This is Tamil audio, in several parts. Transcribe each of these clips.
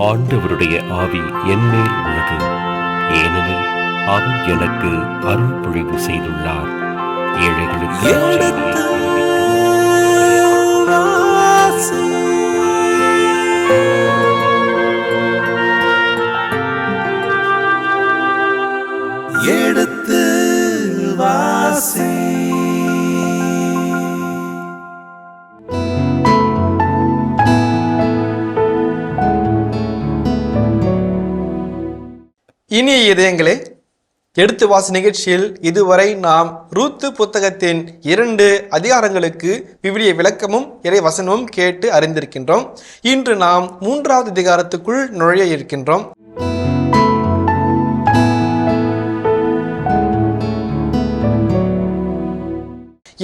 ஆண்டவருடைய ஆவி என்மேல் உள்ளது, ஏனெனில் அவர் எனக்கு அருள் பொழிவு செய்துள்ளார். ஏழைகளுக்கு எடுத்து வாசி. இனிய இதயங்களே, எடுத்து வாசி நிகழ்ச்சியில் இதுவரை நாம் ரூத்து புத்தகத்தின் 2 அதிகாரங்களுக்கு விவிலிய விளக்கமும் இறை வசனமும் கேட்டு அறிந்திருக்கின்றோம். இன்று நாம் 3வது அதிகாரத்துக்குள் நுழைய இருக்கின்றோம்.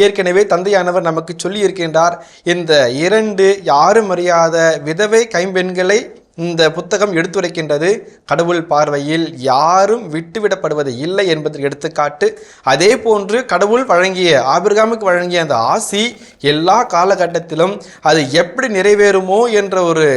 ஏற்கனவே தந்தையானவர் நமக்கு சொல்லி இருக்கின்றார், இந்த 2 யாரும் அறியாத விதவை கைம்பெண்களை இந்த புத்தகம் எடுத்துரைக்கின்றது. கடவுள் பார்வையில் யாரும் விட்டுவிடப்படுவது இல்லை என்பதை எடுத்துக்காட்டு. அதே போன்று கடவுள் வழங்கிய, ஆபிரகாமுக்கு வழங்கிய அந்த ஆசி எல்லா காலகட்டத்திலும் அது எப்படி நிறைவேறுமோ என்ற ஒரு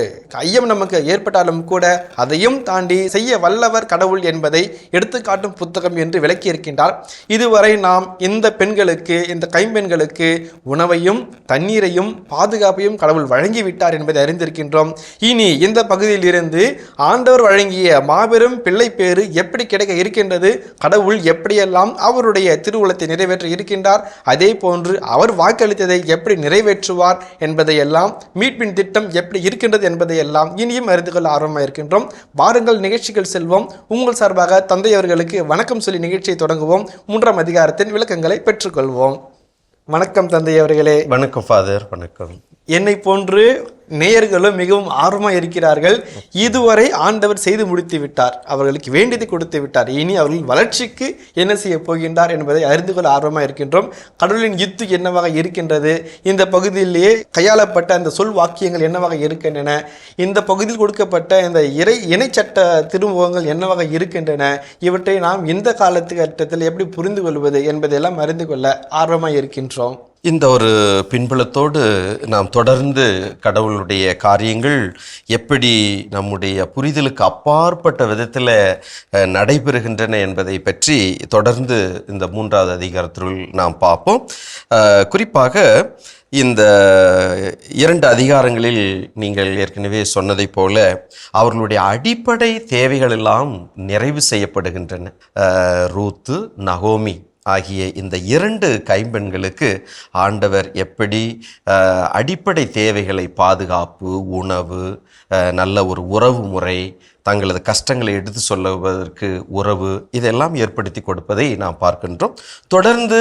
ஐயம் நமக்கு ஏற்பட்டாலும் கூட அதையும் தாண்டி செய்ய வல்லவர் கடவுள் என்பதை எடுத்துக்காட்டும் புத்தகம் என்று விளக்கி இருக்கின்றார். இதுவரை நாம் இந்த பெண்களுக்கு, இந்த கைம்பெண்களுக்கு உணவையும் தண்ணீரையும் பாதுகாப்பையும் கடவுள் வழங்கிவிட்டார் என்பதை அறிந்திருக்கின்றோம். இனி இந்த இருந்து ஆண்டவர் வழங்கிய மாபெரும் பிள்ளை பேறு எப்படி கிடைக்க இருக்கின்றது, கடவுள் எப்படியெல்லாம் அவருடைய திருவுளத்தை நிறைவேற்ற இருக்கின்றார், அதே போன்று அவர் வாக்களித்ததை எப்படி நிறைவேற்றுவார் என்பதையெல்லாம், மீட்பின் திட்டம் எப்படி இருக்கின்றது என்பதையெல்லாம் இனியும் அறிந்து கொள்ள ஆர்வமாக இருக்கின்றோம். வாருங்கள் நிகழ்ச்சிகள் செல்வோம். உங்கள் சார்பாக தந்தை அவர்களுக்கு வணக்கம் சொல்லி நிகழ்ச்சியை தொடங்குவோம். 3ஆம் அதிகாரத்தின் விளக்கங்களை பெற்றுக்கொள்வோம். வணக்கம் தந்தை அவர்களே. வணக்கம் ஃபாதர். வணக்கம். என்னை போன்று நேயர்களும் மிகவும் ஆர்வமாக இருக்கிறார்கள். இதுவரை ஆண்டவர் செய்து முடித்து விட்டார், அவர்களுக்கு வேண்டியதை கொடுத்து விட்டார். இனி அவர்களின் வளர்ச்சிக்கு என்ன செய்ய போகின்றார் என்பதை அறிந்து கொள்ள ஆர்வமாக இருக்கின்றோம். கடவுளின் யுத்து என்னவாக இருக்கின்றது, இந்த பகுதியிலேயே கையாளப்பட்ட அந்த சொல் வாக்கியங்கள் என்னவாக இருக்கின்றன, இந்த பகுதியில் கொடுக்கப்பட்ட இந்த இணைச்சட்ட திருமுகங்கள் என்னவாக இருக்கின்றன, இவற்றை நாம் இந்த காலகட்டத்தில் எப்படி புரிந்து கொள்வது என்பதையெல்லாம் அறிந்து கொள்ள ஆர்வமாக இருக்கின்றோம். இந்த ஒரு பின்புலத்தோடு நாம் தொடர்ந்து கடவுளுடைய காரியங்கள் எப்படி நம்முடைய புரிதலுக்கு அப்பாற்பட்ட விதத்தில் நடைபெறுகின்றன என்பதை பற்றி தொடர்ந்து இந்த 3வது அதிகாரத்திற்குள் நாம் பார்ப்போம். குறிப்பாக இந்த 2 அதிகாரங்களில் நீங்கள் ஏற்கனவே சொன்னதை போல அவர்களுடைய அடிப்படை தேவைகள் எல்லாம் நிறைவு செய்யப்படுகின்றன. ரூத்து, நகோமி ஆகிய இந்த 2 கைம்பெண்களுக்கு ஆண்டவர் எப்படி அடிப்படை தேவைகளை, பாதுகாப்பு, உணவு, நல்ல ஒரு உறவு முறை, தங்களது கஷ்டங்களை எடுத்து சொல்லுவதற்கு உறவு, இதெல்லாம் ஏற்படுத்தி கொடுப்பதை நாம் பார்க்கின்றோம். தொடர்ந்து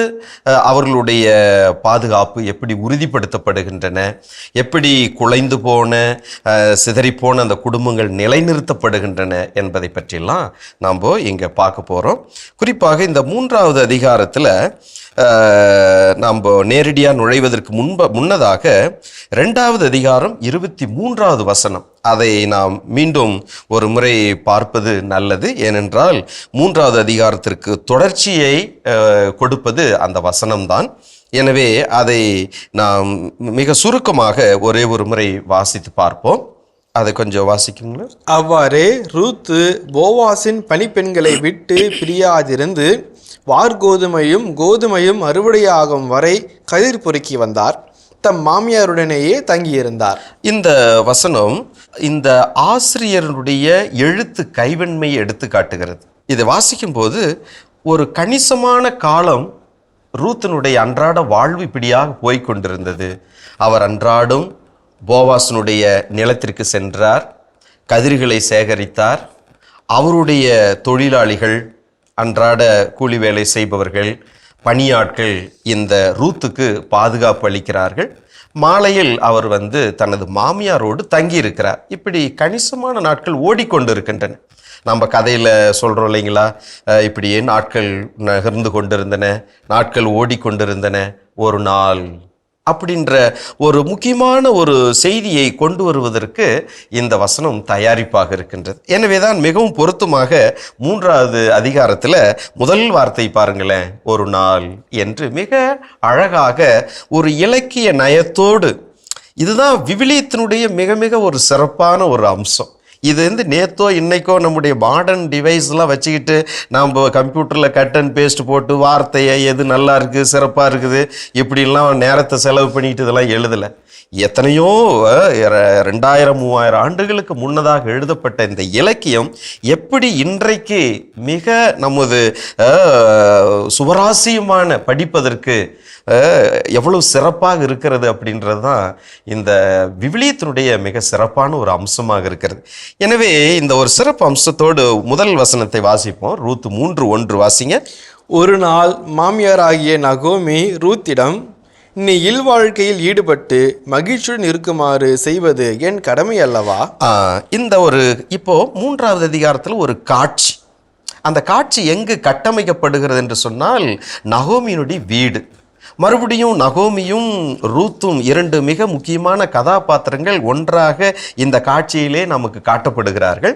அவர்களுடைய பாதுகாப்பு எப்படி உறுதிப்படுத்தப்படுகின்றன, எப்படி குலைந்து போன, சிதறிப்போன அந்த குடும்பங்கள் நிலைநிறுத்தப்படுகின்றன என்பதை பற்றியெல்லாம் நாம் இங்கே பார்க்க போகிறோம். குறிப்பாக இந்த 3வது அதிகாரத்தில் நாம் நேரடியாக நுழைவதற்கு முன்னதாக 2வது அதிகாரம் 23வது வசனம், அதை நாம் மீண்டும் ஒரு முறை பார்ப்பது நல்லது. ஏனென்றால் 3வது அதிகாரத்திற்கு தொடர்ச்சியை கொடுப்பது அந்த வசனம்தான். எனவே அதை நாம் மிக சுருக்கமாக ஒரே ஒரு முறை வாசித்து பார்ப்போம். அதை கொஞ்சம் வாசிக்குங்களா? அவ்வாறே ரூத்து போவாசின் பணிப்பெண்களை விட்டு பிரியாதிருந்து வார்கோதுமையும் கோதுமையும் அறுவடையாகும் வரை கதிர் பொறுக்கி வந்தார். தம் மாமியாருடனேயே தங்கியிருந்தார். இந்த வசனம் இந்த ஆசிரியருடைய எழுத்து கைவன்மையை எடுத்து காட்டுகிறது. இதை வாசிக்கும் போது ஒரு கணிசமான காலம் ரூத்தினுடைய அன்றாட வாழ்வு இப்படியாக போய்கொண்டிருந்தது. அவர் அன்றாடும் போவாசனுடைய நிலத்திற்கு சென்றார், கதிர்களை சேகரித்தார். அவருடைய தொழிலாளிகள், அன்றாட கூலி வேலை செய்பவர்கள், பணியாட்கள் இந்த ரூத்துக்கு பாதுகாப்பு அளிக்கிறார்கள். மாலையில் அவர் தனது மாமியாரோடு தங்கியிருக்கிறார். இப்படி கணிசமான நாட்கள் ஓடிக்கொண்டிருக்கின்றன. நம்ம கதையில் சொல்கிறோம் இல்லைங்களா, இப்படியே நாட்கள் நகர்ந்து கொண்டிருந்தன, நாட்கள் ஓடிக்கொண்டிருந்தன. ஒரு நாள் அப்படின்ற ஒரு முக்கியமான ஒரு செய்தியை கொண்டு வருவதற்கு இந்த வசனம் தயாரிப்பாக இருக்கின்றது. எனவே தான் மிகவும் பொருத்தமாக 3வது அதிகாரத்தில் முதல் வார்த்தை பாருங்களேன், ஒரு நாள் என்று மிக அழகாக ஒரு இலக்கிய நயத்தோடு. இதுதான் விவிலியத்தினுடைய மிக மிக ஒரு சிறப்பான ஒரு அம்சம். இது நேத்தோ இன்னைக்கோ நம்முடைய மாடர்ன் டிவைஸ்லாம் வச்சுக்கிட்டு நம்ம கம்ப்யூட்டரில் கட் அண்ட் பேஸ்ட் போட்டு வார்த்தையை எது நல்லா இருக்குது சிறப்பாக இருக்குது இப்படிலாம் நேரத்தை செலவு பண்ணிட்டு இதெல்லாம் எழுதலை. எத்தனையோ 2000-3000 ஆண்டுகளுக்கு முன்னதாக எழுதப்பட்ட இந்த இலக்கியம் எப்படி இன்றைக்கு மிக நமது சுவராசியமான படிப்பதற்கு எவ்வளவு சிறப்பாக இருக்கிறது அப்படின்றது தான் இந்த விவிலியத்தினுடைய மிக சிறப்பான ஒரு அம்சமாக இருக்கிறது. எனவே இந்த ஒரு சிறப்பு அம்சத்தோடு முதல் வசனத்தை வாசிப்போம். ரூத் 3:1 வாசிங்க. ஒரு நாள் மாமியாராகிய நகோமி ரூத்திடம், நீ இல்வாழ்க்கையில் ஈடுபட்டு மகிழ்ச்சியுடன் இருக்குமாறு செய்வது என் கடமை அல்லவா? இந்த ஒரு இப்போ 3வது அதிகாரத்தில் ஒரு காட்சி, அந்த காட்சி எங்கு கட்டமைக்கப்படுகிறது என்று சொன்னால் நகோமியினுடைய வீடு. மறுபடியும் நகோமியும் ரூத்தும் 2 மிக முக்கியமான கதாபாத்திரங்கள் ஒன்றாக இந்த காட்சியிலே நமக்கு காட்டப்படுகிறார்கள்.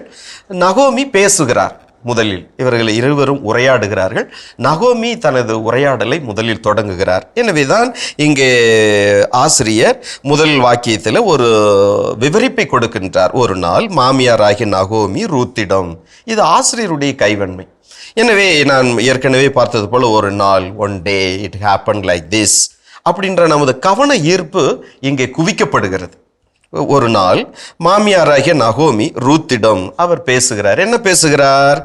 நகோமி பேசுகிறார். முதலில் இவர்கள் இருவரும் உரையாடுகிறார்கள். நகோமி தனது உரையாடலை முதலில் தொடங்குகிறார். எனவேதான் இங்கே ஆசிரியர் முதல் வாக்கியத்தில் ஒரு விவரிப்பை கொடுக்கின்றார். ஒரு நாள் மாமியாராகிய நகோமி ரூத்திடம். இது ஆசிரியருடைய கைவன்மை. எனவே நான் ஏற்கனவே பார்த்தது போல ஒரு நாள், one day, it happen like this அப்படின்ற நமது கவன ஈர்ப்பு இங்கே குவிக்கப்படுகிறது. ஒரு நாள் மாமியாராகிய நகோமி ரூத்திடம் அவர் பேசுகிறார். என்ன பேசுகிறார்?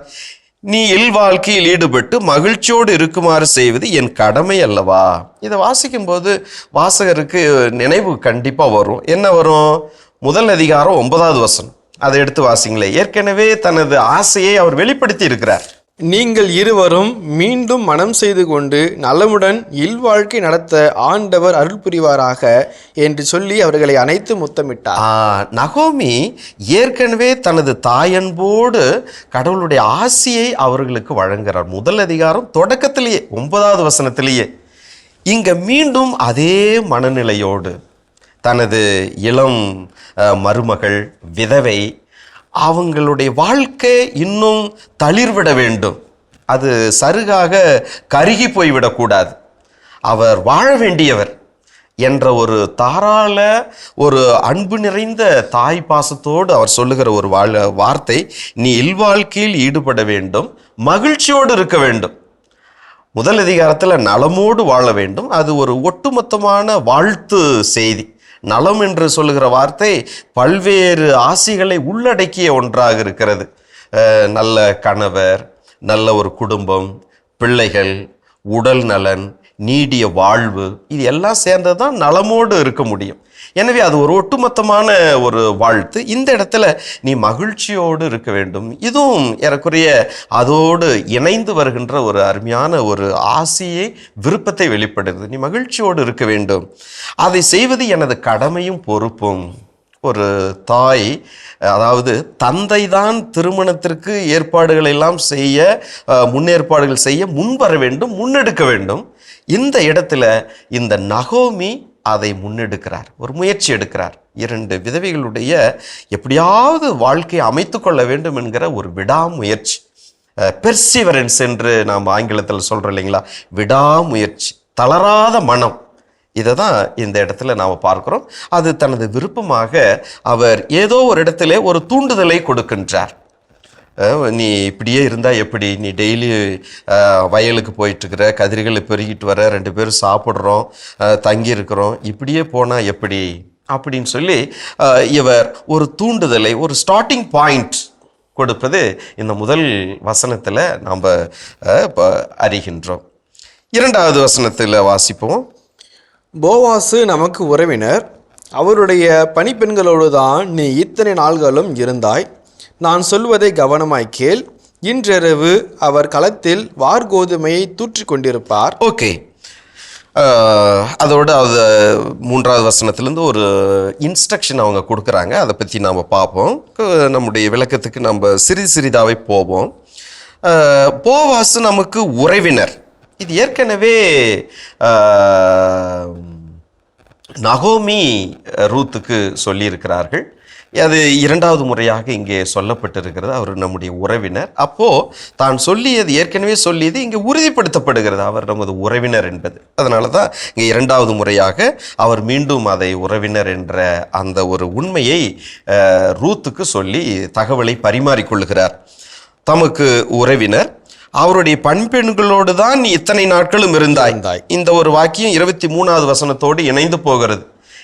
நீ இல்வாழ்க்கையில் ஈடுபட்டு மகிழ்ச்சியோடு இருக்குமாறு செய்வது என் கடமை அல்லவா? இதை வாசிக்கும் போது வாசகருக்கு நினைவு கண்டிப்பா வரும். என்ன வரும்? முதல் அதிகாரம் 9வது வசனம். அதை எடுத்து வாசிங்களே. ஏற்கனவே தனது ஆசையை அவர் வெளிப்படுத்தி இருக்கிறார். நீங்கள் இருவரும் மீண்டும் மனம் செய்து கொண்டு நலமுடன் இல்வாழ்க்கை நடத்த ஆண்டவர் அருள் புரிவாராக என்று சொல்லி அவர்களை அனைத்து முத்தமிட்டார். நகோமி ஏற்கனவே தனது தாயன்போடு கடவுளுடைய ஆசையை அவர்களுக்கு வழங்குகிறார். முதல் அதிகாரம் தொடக்கத்திலேயே 9வது வசனத்திலேயே இங்க மீண்டும் அதே மனநிலையோடு தனது இளம் மருமகள் விதவை, அவங்களுடைய வாழ்க்கை இன்னும் தளிர்விட வேண்டும், அது சருகாக கருகி போய்விடக்கூடாது, அவர் வாழ வேண்டியவர் என்ற ஒரு தாராள ஒரு அன்பு நிறைந்த தாய் பாசத்தோடு அவர் சொல்லுகிற ஒரு வார்த்தை, நீ இல்வாழ்க்கையில் ஈடுபட வேண்டும், மகிழ்ச்சியோடு இருக்க வேண்டும். முதல் அதிகாரத்தில் நலமோடு வாழ வேண்டும். அது ஒரு ஒட்டுமொத்தமான வாழ்த்து செய்தி. நலம் என்று சொல்லுகிற வார்த்தை பல்வேறு ஆசைகளை உள்ளடக்கிய ஒன்றாக இருக்கிறது. நல்ல கணவர், நல்ல ஒரு குடும்பம், பிள்ளைகள், உடல் நலன், நீடிய வாழ்வு, இது எல்லாம் சேர்ந்தது தான் நலமோடு இருக்க முடியும். எனவே அது ஒரு ஒட்டுமொத்தமான ஒரு வாழ்த்து. இந்த இடத்துல நீ மகிழ்ச்சியோடு இருக்க வேண்டும், இதுவும் ஏறக்குறைய அதோடு இணைந்து வருகின்ற ஒரு அருமையான ஒரு ஆசையை, விருப்பத்தை வெளிப்படுது. நீ மகிழ்ச்சியோடு இருக்க வேண்டும், அதை செய்வது எனது கடமையும் பொறுப்பும். ஒரு தாய், அதாவது தந்தை தான் திருமணத்திற்கு ஏற்பாடுகள் எல்லாம் செய்ய, முன்னேற்பாடுகள் செய்ய முன்வர வேண்டும், முன்னெடுக்க வேண்டும். இந்த இடத்துல இந்த நகோமி அதை முன்னெடுக்கிறார், ஒரு முயற்சி எடுக்கிறார். 2 விதவைகளுடைய எப்படியாவது வாழ்க்கையை அமைத்து கொள்ள வேண்டும் என்கிற ஒரு விடாமுயற்சி, பெர்சிவரன்ஸ் என்று நாம் ஆங்கிலத்தில் சொல்கிறோம் இல்லைங்களா, விடாமுயற்சி, தளராத மனம். இதை தான் இந்த இடத்துல நாம் பார்க்குறோம். அது தனது விருப்பமாக அவர் ஏதோ ஒரு இடத்துல ஒரு தூண்டுதலை கொடுக்கின்றார். நீ இப்படியே இருந்தால் எப்படி? நீ டெய்லி வயலுக்கு போயிட்டுருக்கிற, கதிர்களை பெருகிட்டு வர, 2 பேரும் சாப்பிட்றோம், தங்கி இருக்கிறோம், இப்படியே போனால் எப்படி அப்படின்னு சொல்லி இவர் ஒரு தூண்டுதலை, ஒரு ஸ்டார்டிங் பாயிண்ட் கொடுப்பது இந்த முதல் வசனத்தில் நாம் அறிகின்றோம். 2வது வசனத்தில் வாசிப்போம். போவாசு நமக்கு உறவினர், அவருடைய பணிப்பெண்களோடு தான் நீ இத்தனை நாள்களும் இருந்தாய். நான் சொல்வதை கவனமாய் கேள். இன்றிரவு அவர் களத்தில் வார்கோதுமையை தூற்றிக் கொண்டிருப்பார். ஓகே, அதோடு அது 3வது வசனத்திலேருந்து ஒரு இன்ஸ்ட்ரக்ஷன் அவங்க கொடுக்குறாங்க. அதை பற்றி நாம் பார்ப்போம். நம்முடைய விளக்கத்துக்கு நம்ம சிறிதாவே போவோம். போவாசு நமக்கு உறவினர். இது ஏற்கனவே நகோமி ரூத்துக்கு சொல்லியிருக்கிறார்கள். அது இரண்டாவது முறையாக இங்கே சொல்லப்பட்டிருக்கிறது. அவர் நம்முடைய உறவினர். அப்போ தான் சொல்லியது, ஏற்கனவே சொல்லியது இங்கே உறுதிப்படுத்தப்படுகிறது, அவர் நமது உறவினர் என்பது. அதனால தான் இங்கே இரண்டாவது முறையாக அவர் மீண்டும் அதை உறவினர் என்ற அந்த ஒரு உண்மையை ரூத்துக்கு சொல்லி தகவலை பரிமாறிக்கொள்கிறார். தமக்கு உறவினர், அவருடைய பண்பெண்களோடு தான் நீ இத்தனை நாட்களும் இருந்தாய். இந்த ஒரு வாக்கியம் 23வது வசனத்தோடு இணைந்து போகிறது.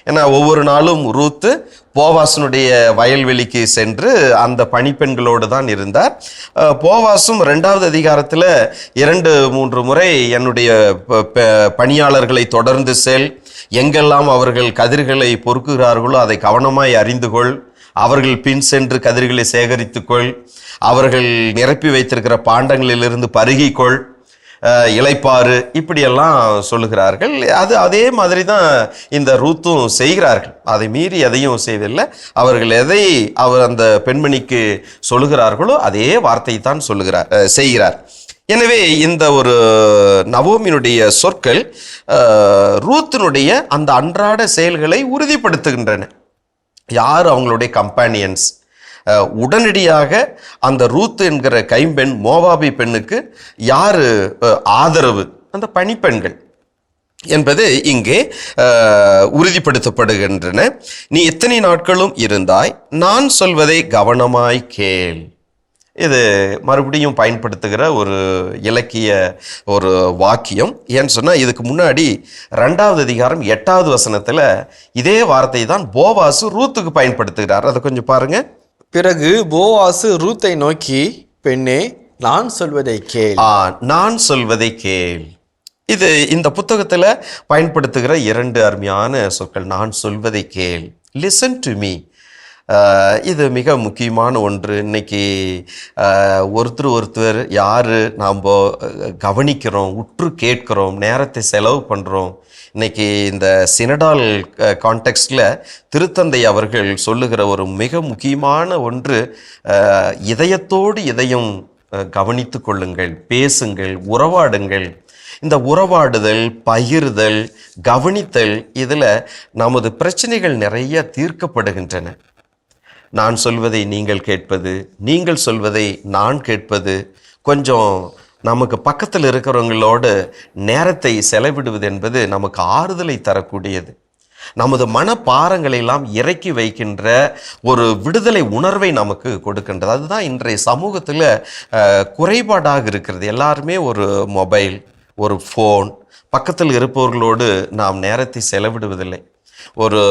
ஏன்னா ஒவ்வொரு நாளும் ரூத்து போவாசனுடைய வயல்வெளிக்கு சென்று அந்த பணிப்பெண்களோடு தான் இருந்தார். போவாசும் 2வது அதிகாரத்தில் 2-3 முறை என்னுடைய பணியாளர்களை தொடர்ந்து செல், எங்கெல்லாம் அவர்கள் கதிர்களை பொறுக்குகிறார்களோ அதை கவனமாய் அறிந்து கொள், அவர்கள் பின் சென்று கதிர்களை சேகரித்துக்கொள், அவர்கள் நிரப்பி வைத்திருக்கிற பாண்டங்களிலிருந்து பருகிக்கொள், இளைப்பாறு, இப்படியெல்லாம் சொல்லுகிறார்கள். அதே மாதிரி தான் இந்த ரூத்தும் செய்கிறார்கள். அதை மீறி எதையும் செய்வதில்லை. அவர்கள் எதை அவர் அந்த பெண்மணிக்கு சொல்லுகிறார்களோ அதே வார்த்தை தான் செய்கிறார். எனவே இந்த ஒரு நவோமியினுடைய சொற்கள் ரூத்தினுடைய அந்த அன்றாட செயல்களை உறுதிப்படுத்துகின்றன. யார் அவங்களுடைய கம்பானியன்ஸ்? உடனடியாக அந்த ரூத் என்கிற கைம்பெண், மோவாபி பெண்ணுக்கு யாரு ஆதரவு? அந்த பணிப்பெண்கள் என்பது இங்கே உறுதிப்படுத்தப்படுகின்றன. நீ எத்தனை நாட்களும் இருந்தாய், நான் சொல்வதை கவனமாய் கேள். இது மறுபடியும் பயன்படுத்துகிற ஒரு இலக்கிய ஒரு வாக்கியம். ஏன்னு சொன்னால் இதுக்கு முன்னாடி 2வது அதிகாரம் 8வது வசனத்தில் இதே வார்த்தை தான் போவாசு ரூத்துக்கு பயன்படுத்துகிறார். அதை கொஞ்சம் பாருங்க. பிறகு போவாசு ரூத்தை நோக்கி, பெண்ணே, நான் சொல்வதை கேள். நான் சொல்வதை கேள். இது இந்த புத்தகத்தில் பயன்படுத்துகிற 2 அருமையான சொற்கள். நான் சொல்வதை கேள், லிசன் டு மீ. இது மிக முக்கியமான ஒன்று. இன்னைக்கு ஒருத்தர் யார் நாம் கவனிக்கிறோம், உற்று கேட்கிறோம், நேரத்தை செலவு பண்ணுறோம். இன்னைக்கு இந்த சினடால் கான்டெக்ஸ்டில் திருத்தந்தை அவர்கள் சொல்லுகிற ஒரு மிக முக்கியமான ஒன்று, இதயத்தோடு இதயம் கவனித்து கொள்ளுங்கள், பேசுங்கள், உறவாடுங்கள். இந்த உறவாடுதல், பகிர்தல், கவனித்தல், இதில் நமது பிரச்சனைகள் நிறைய தீர்க்கப்படுகின்றன. நான் சொல்வதை நீங்கள் கேட்பது, நீங்கள் சொல்வதை நான் கேட்பது, கொஞ்சம் நமக்கு பக்கத்தில் இருக்கிறவங்களோடு நேரத்தை செலவிடுவது என்பது நமக்கு ஆறுதலை தரக்கூடியது. நமது மனப்பாரங்களெல்லாம் இறக்கி வைக்கின்ற ஒரு விடுதலை உணர்வை நமக்கு கொடுக்கின்றது. அதுதான் இன்றைய சமூகத்தில் குறைபாடாக இருக்கிறது. எல்லாருமே ஒரு மொபைல், ஒரு ஃபோன், பக்கத்தில் இருப்பவர்களோடு நாம் நேரத்தை செலவிடுவதில்லை. ஒரு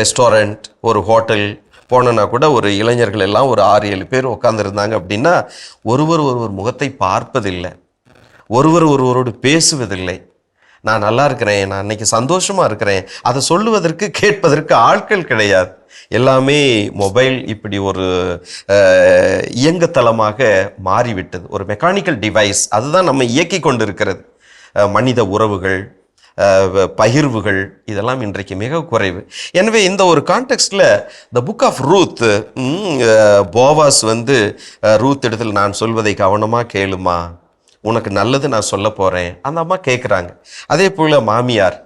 ரெஸ்டாரண்ட், ஒரு ஹோட்டல் போனோன்னா கூட ஒரு இளைஞர்கள் எல்லாம் ஒரு 6-7 பேர் உட்காந்துருந்தாங்க அப்படின்னா ஒருவர் முகத்தை பார்ப்பதில்லை, ஒருவரோடு பேசுவதில்லை. நான் நல்லா இருக்கிறேன், நான் இன்னைக்கு சந்தோஷமாக இருக்கிறேன், அதை சொல்லுவதற்கு கேட்பதற்கு ஆட்கள் கிடையாது. எல்லாமே மொபைல் இப்படி ஒரு இயங்குதளமாக மாறிவிட்டது, ஒரு மெக்கானிக்கல் டிவைஸ். அதுதான் நம்ம இயக்கி கொண்டு இருக்கிறது. மனித உறவுகள், பகிர்வுகள் இதெல்லாம் இன்றைக்கு மிக குறைவு. எனவே இந்த ஒரு கான்டெக்ஸ்டில் the book of Ruth, Boaz Ruth இடத்துல நான் சொல்வதை கவனமாக கேளுமா, உனக்கு நல்லது நான் சொல்ல போகிறேன், அந்த அம்மா கேட்குறாங்க. அதே போல் மாமியார்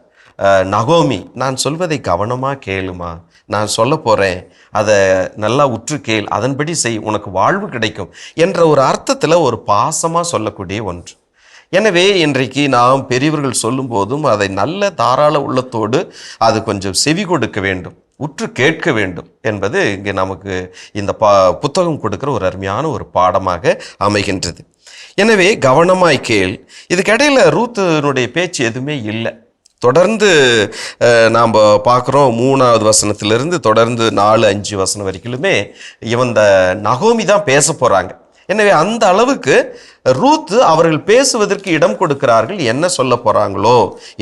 நகோமி, நான் சொல்வதை கவனமாக கேளுமா, நான் சொல்ல போகிறேன், அதை நல்லா உற்று கேள், அதன்படி செய், உனக்கு வாழ்வு கிடைக்கும் என்ற ஒரு அர்த்தத்தில் ஒரு பாசமாக சொல்லக்கூடிய ஒன்று. எனவே இன்றைக்கு நாம் பெரியவர்கள் சொல்லும் போதும் அதை நல்ல தாராள உள்ளத்தோடு அது கொஞ்சம் செவி கொடுக்க வேண்டும், உற்று கேட்க வேண்டும் என்பது இங்கே நமக்கு இந்த புத்தகம் கொடுக்கிற ஒரு அருமையான ஒரு பாடமாக அமைகின்றது. எனவே கவனமாய் கேள். இதுக்கிடையில் ரூத்தினுடைய பேச்சு எதுவுமே இல்லை. தொடர்ந்து நாம் பார்க்குறோம், 3வது வசனத்திலிருந்து தொடர்ந்து 4-5 வசனம் வரைக்குமே இந்த நகோமி தான் பேச போகிறாங்க. எனவே அந்த அளவுக்கு ரூத் அவர்கள் பேசுவதற்கு இடம் கொடுக்கிறார்கள். என்ன சொல்ல போகிறாங்களோ,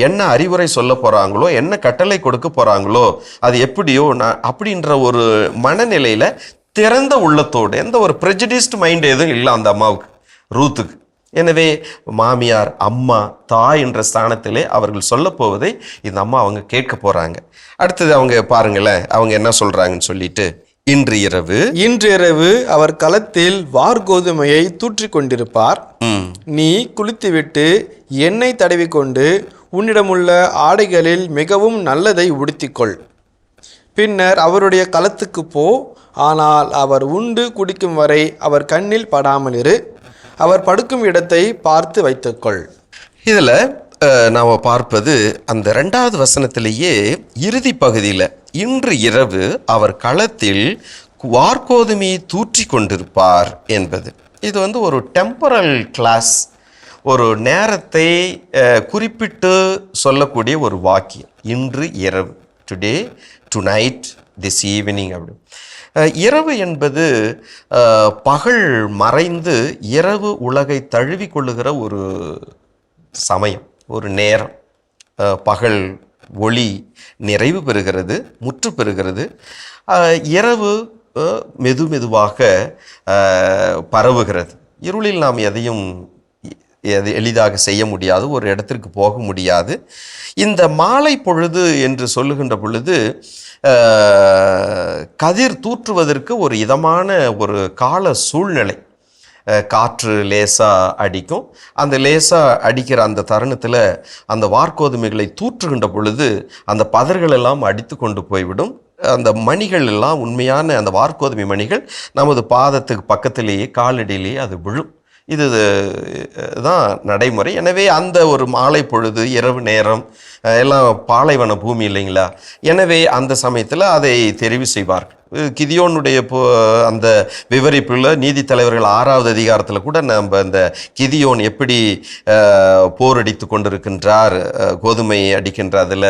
என்ன அறிவுரை சொல்ல போகிறாங்களோ, என்ன கட்டளை கொடுக்க போகிறாங்களோ, அது எப்படியோ அப்படின்ற ஒரு மனநிலையில் திறந்த உள்ளத்தோடு, எந்த ஒரு ப்ரெஜுடிஸ்ட் மைண்ட் எதுவும் இல்லை அந்த அம்மாவுக்கு, ரூத்துக்கு. எனவே மாமியார், அம்மா, தாய் என்ற ஸ்தானத்திலே அவர்கள் சொல்ல போவதை இந்த அம்மா அவங்க கேட்க போகிறாங்க. அடுத்தது அவங்க பாருங்களேன், அவங்க என்ன சொல்கிறாங்கன்னு சொல்லிட்டு, இன்று இரவு அவர் களத்தில் வார்கோதுமையை தூற்றிக் கொண்டிருப்பார். நீ குளித்துவிட்டு எண்ணெய் தடவிக்கொண்டு உன்னிடமுள்ள ஆடைகளில் மிகவும் நல்லதை உடுத்திக்கொள். பின்னர் அவருடைய களத்துக்கு போ, ஆனால் அவர் உண்டு குடிக்கும் வரை அவர் கண்ணில் படாமல் இரு. அவர் படுக்கும் இடத்தை பார்த்து வைத்துக்கொள். இதில் நாம் பார்ப்பது அந்த 2வது வசனத்திலேயே இறுதி பகுதியில், இன்று இரவு அவர் களத்தில் வார்கோதுமையை தூற்றி கொண்டிருப்பார் என்பது. இது ஒரு டெம்பரல் கிளாஸ், ஒரு நேரத்தை குறிப்பிட்டு சொல்லக்கூடிய ஒரு வாக்கியம். இன்று இரவு, டுடே, டுநைட், திஸ் ஈவினிங் அப்படி. இரவு என்பது பகல் மறைந்து இரவு உலகை தழுவி கொள்ளுகிற ஒரு சமயம், ஒரு நேரம். பகல் ஒளி நிறைவு பெறுகிறது, முற்று பெறுகிறது. இரவு மெதுவாக பரவுகிறது. இருளில் நாம் எதையும் எளிதாக செய்ய முடியாது, ஒரு இடத்திற்கு போக முடியாது. இந்த மாலை பொழுது என்று சொல்லுகின்ற பொழுது கதிர் தூற்றுவதற்கு ஒரு இதமான ஒரு கால சூழ்நிலை. காற்று லேசாக அடிக்கும். அந்த லேசாக அடிக்கிற அந்த தருணத்தில் அந்த வார்கோதுமைகளை தூற்றுகின்ற பொழுது அந்த பதர்கள் எல்லாம் அடித்து கொண்டு போய்விடும். அந்த மணிகள் எல்லாம் உண்மையான அந்த வார்கோதுமை மணிகள் நமது பாதத்துக்கு பக்கத்திலேயே காலடியிலேயே அது விழும். இது தான் நடைமுறை. எனவே அந்த ஒரு மாலை பொழுது, இரவு நேரம், எல்லாம் பாலைவன பூமி இல்லைங்களா, எனவே அந்த சமயத்தில் அதை தெரிவு செய்வார்கள். கிதியோனுடைய அந்த விவரிப்புள்ள நீதித்தலைவர்கள் 6வது அதிகாரத்தில் கூட நம்ம இந்த கிதியோன் எப்படி போரடித்து கொண்டிருக்கின்றார், கோதுமை அடிக்கின்ற அதில்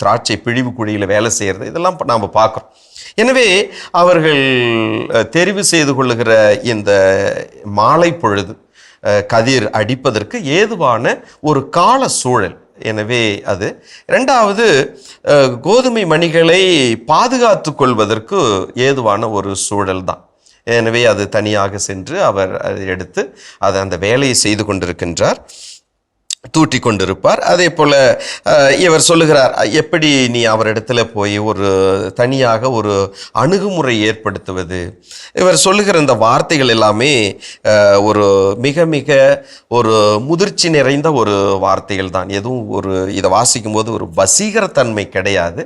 திராட்சை பிழிவு குழியில் வேலை செய்கிறது, இதெல்லாம் நாம் பார்க்குறோம். எனவே அவர்கள் தெரிவு செய்து கொள்ளுகிற இந்த மாலை பொழுது கதிர் அடிப்பதற்கு ஏதுவான ஒரு கால சூழல். எனவே அது 2வது கோதுமை மணிகளை பாதுகாத்து கொள்வதற்கு ஏதுவான ஒரு சூழல் தான். எனவே அது தனியாக சென்று அவர் அதை எடுத்து அதை அந்த வேலையை செய்து கொண்டிருக்கின்றார், தூற்றி கொண்டிருப்பார். அதே போல் இவர் சொல்லுகிறார், எப்படி நீ அவரிடத்துல போய் ஒரு தனியாக ஒரு அணுகுமுறை ஏற்படுத்துவது. இவர் சொல்லுகிற இந்த வார்த்தைகள் எல்லாமே ஒரு மிக மிக ஒரு முதிர்ச்சி நிறைந்த ஒரு வார்த்தைகள் தான். எதுவும் இதை வாசிக்கும் போது ஒரு வசீகரத்தன்மை கிடையாது.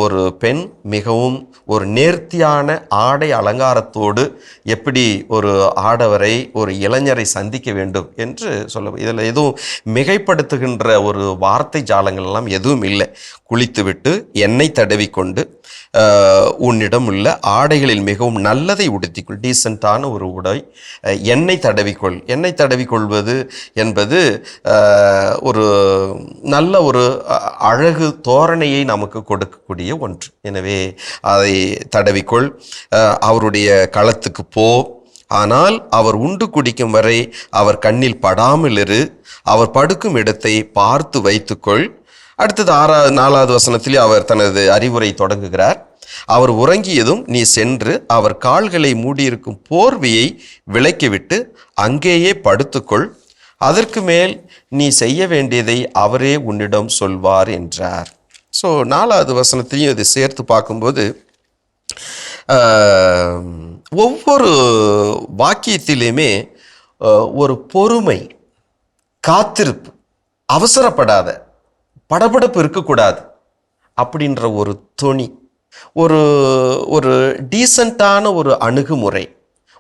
ஒரு பெண் மிகவும் ஒரு நேர்த்தியான ஆடை அலங்காரத்தோடு எப்படி ஒரு ஆடவரை, ஒரு இளைஞரை சந்திக்க வேண்டும் என்று சொல்ல, இதில் எதுவும் மிகைப்படுத்துகின்ற ஒரு வார்த்தை ஜாலங்கள் எல்லாம் எதுவும் இல்லை. குளித்துவிட்டு எண்ணெய் தடவிக்கொண்டு உன்னிடம் உள்ள ஆடைகளில் மிகவும் நல்லதை உடுத்திக்கொள், டீசெண்டான ஒரு உடை, எண்ணெய் தடவிக்கொள். எண்ணெய் தடவிக்கொள்வது என்பது ஒரு நல்ல ஒரு அழகு தோரணையை நமக்கு கொடுக்கக்கூடிய ஒன்று. எனவே அதை தடவிக்கொள். அவருடைய களத்துக்கு போ, ஆனால் அவர் உண்டு குடிக்கும் வரை அவர் கண்ணில் படாமல் இரு. அவர் படுக்கும் இடத்தை பார்த்து வைத்துக்கொள். அடுத்தது 4வது வசனத்திலே அவர் தனது அறிவுரை தொடங்குகிறார். அவர் உறங்கியதும் நீ சென்று அவர் கால்களை மூடியிருக்கும் போர்வையை விலக்கிவிட்டு அங்கேயே படுத்துக்கொள். அதற்கு மேல் நீ செய்ய வேண்டியதை அவரே உன்னிடம் சொல்வார் என்றார். ஸோ 4வது வசனத்தையும் இது சேர்த்து பார்க்கும்போது ஒவ்வொரு வாக்கியத்திலையுமே ஒரு பொறுமை, காத்திருப்பு, அவசரப்படாத, படபடப்பு இருக்கக்கூடாது அப்படின்ற ஒரு தொனி, ஒரு ஒரு டீசெண்டான ஒரு அணுகுமுறை,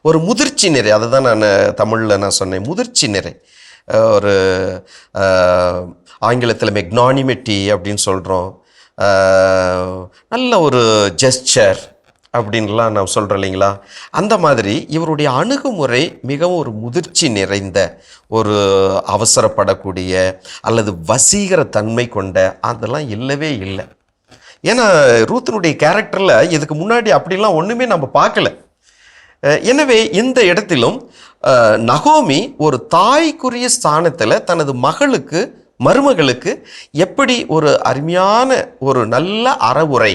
ஒரு முதிர்ச்சி நிறை. அதை தான் நான் தமிழில் சொன்னேன், முதிர்ச்சி நிறை. ஒரு ஆங்கிலத்தில் மெக்னானிமிட்டி அப்படின்னு சொல்கிறோம். நல்ல ஒரு ஜெஸ்சர் அப்படின்லாம் நான் சொல்கிறேன் இல்லைங்களா. அந்த மாதிரி இவருடைய அணுகுமுறை மிகவும் ஒரு முதிர்ச்சி நிறைந்த, ஒரு அவசரப்படக்கூடிய அல்லது வசீகர தன்மை கொண்ட அதெல்லாம் இல்லவே இல்லை. ஏன்னா ரூத்தினுடைய கேரக்டரில் இதுக்கு முன்னாடி அப்படிலாம் ஒன்றுமே நம்ம பார்க்கல. எனவே இந்த இடத்திலும் நகோமி ஒரு தாய்க்குரிய ஸ்தானத்தில் தனது மருமகளுக்கு எப்படி ஒரு அருமையான ஒரு நல்ல அறவுரை,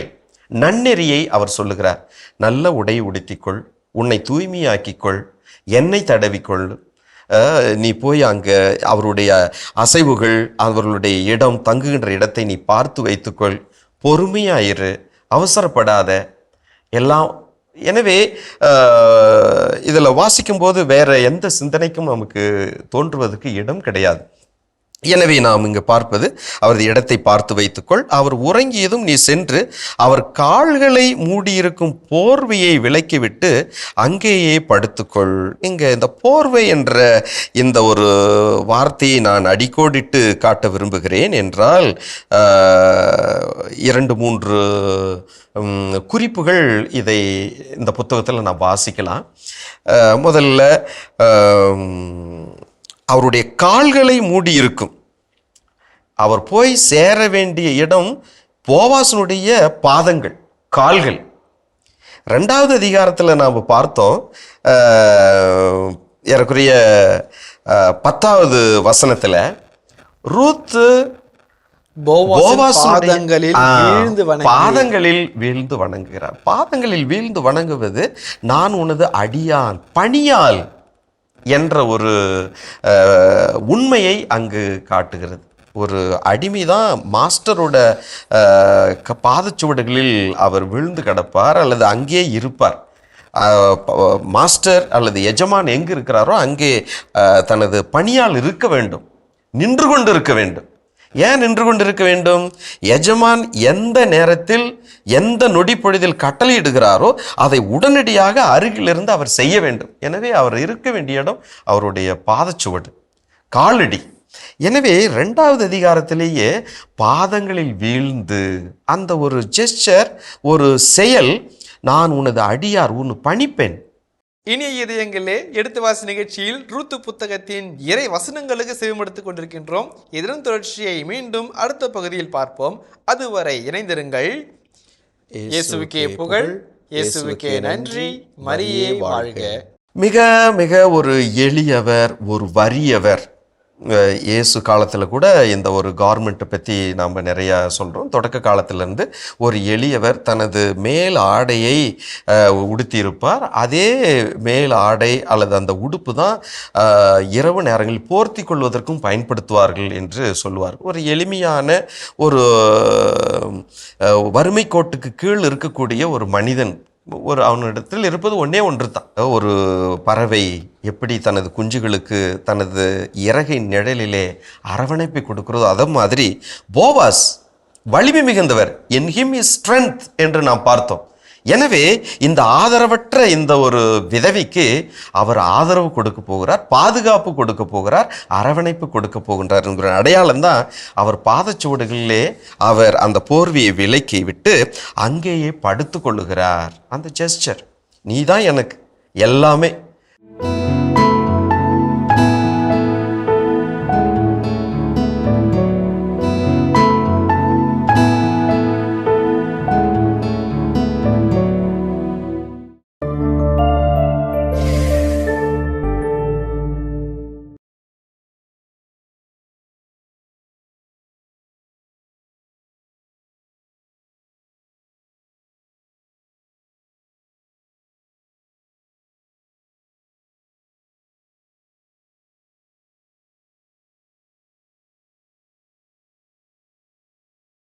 நன்னெறியை அவர் சொல்லுகிறார். நல்ல உடை உடுத்திக்கொள், உன்னை தூய்மையாக்கிக்கொள், எண்ணெய் தடவிக்கொள், நீ போய் அங்கே அவருடைய அசைவுகள், அவர்களுடைய இடம், தங்குகின்ற இடத்தை நீ பார்த்து வைத்துக்கொள், பொறுமையாயிரு, அவசரப்படாத எல்லாம். எனவே இதில் வாசிக்கும்போது வேற எந்த சிந்தனைக்கும் நமக்கு தோன்றுவதற்கு இடம் கிடையாது. எனவே நாம் இங்கு பார்ப்பது, அவரது இடத்தை பார்த்து வைத்துக்கொள், அவர் உறங்கியதும் நீ சென்று அவர் கால்களை மூடியிருக்கும் போர்வையை விலக்கிவிட்டு அங்கேயே படுத்துக்கொள். இங்கே இந்த போர்வை என்ற இந்த ஒரு வார்த்தையை நான் அடிக்கோடிட்டு காட்ட விரும்புகிறேன். என்றால் 2-3 குறிப்புகள் இதை இந்த புத்தகத்தில் நான் வாசிக்கலாம். முதல்ல அவருடைய கால்களை மூடி இருக்கும். அவர் போய் சேர வேண்டிய இடம் போவாசனுடைய பாதங்கள், கால்கள். 2வது அதிகாரத்தில் நாம் பார்த்தோம், ஏறக்குறைய 10வது வசனத்தில் ரூத்து பாதங்களில் வீழ்ந்து வணங்குகிறார். பாதங்களில் வீழ்ந்து வணங்குவது நான் உனது அடியான் பணியால் என்ற ஒரு உண்மையை அங்கு காட்டுகிறது. ஒரு அடிமைதான் மாஸ்டரோட பாதச்சுவடுகளில் அவர் விழுந்து கிடப்பார் அல்லது அங்கே இருப்பார். மாஸ்டர் அல்லது எஜமான் எங்கு இருக்கிறாரோ அங்கே தனது பணியால் இருக்க வேண்டும், நின்று கொண்டு இருக்க வேண்டும். ஏன் நின்று கொண்டிருக்க வேண்டும்? எஜமான் எந்த நேரத்தில் எந்த நொடி பொழுதில் கட்டளையிடுகிறாரோ அதை உடனடியாக அருகிலிருந்து அவர் செய்ய வேண்டும். எனவே அவர் இருக்க வேண்டிய இடம் அவருடைய பாதச்சுவடு, காலடி. எனவே 2வது அதிகாரத்திலேயே பாதங்களில் வீழ்ந்து அந்த ஒரு ஜெஸ்டர், ஒரு செயல், நான் உனது அடியார், உன் பணிப்பெண். இனிய இதயங்களே, எடுத்து வாசி நிகழ்ச்சியில் ரூத்து புத்தகத்தின் இறை வசனங்களுக்கு செவிமடுத்துக் கொண்டிருக்கின்றோம். இதன் தொடர்ச்சியை மீண்டும் அடுத்த பகுதியில் பார்ப்போம். அதுவரை இணைந்திருங்கள். இயேசுவுக்கே புகழ், இயேசுவுக்கே நன்றி, மரியே வாழ்க. மிக மிக ஒரு எளியவர், ஒரு வறியவர். இயேசு காலத்தில் கூட இந்த ஒரு கவர்மெண்ட்டை பற்றி நாம் நிறையா சொல்கிறோம். தொடக்க காலத்திலேருந்து ஒரு எளியவர் தனது மேல் ஆடையை உடுத்தியிருப்பார். அதே மேல் ஆடை அல்லது அந்த உடுப்பு தான் இரவு நேரங்களில் போர்த்தி கொள்வதற்கும் பயன்படுத்துவார்கள் என்று சொல்லுவார். ஒரு எளிமையான, ஒரு வறுமை கோட்டுக்கு கீழ் இருக்கக்கூடிய ஒரு மனிதன். அவனிடத்தில் இருப்பது ஒன்று தான். ஒரு பறவை எப்படி தனது குஞ்சுகளுக்கு தனது இறகின் நிழலிலே அரவணைப்பை கொடுக்கிறதோ அதே மாதிரி போவாஸ் வலிமை மிகுந்தவர். இன் ஹிம் இஸ் ஸ்ட்ரென்த் என்று நாம் பார்த்தோம். எனவே இந்த ஆதரவற்ற இந்த ஒரு விதவைக்கு அவர் ஆதரவு கொடுக்க போகிறார், பாதுகாப்பு கொடுக்க போகிறார், அரவணைப்பு கொடுக்க போகின்றார் என்கிற அடையாளம் தான் அவர் பாதச்சுவடுகளிலே அவர் அந்த போர்வையை விலக்கி விட்டு அங்கேயே படுத்து கொள்ளுகிறார். அந்த ஜெஸ்டர், நீ தான் எனக்கு எல்லாமே,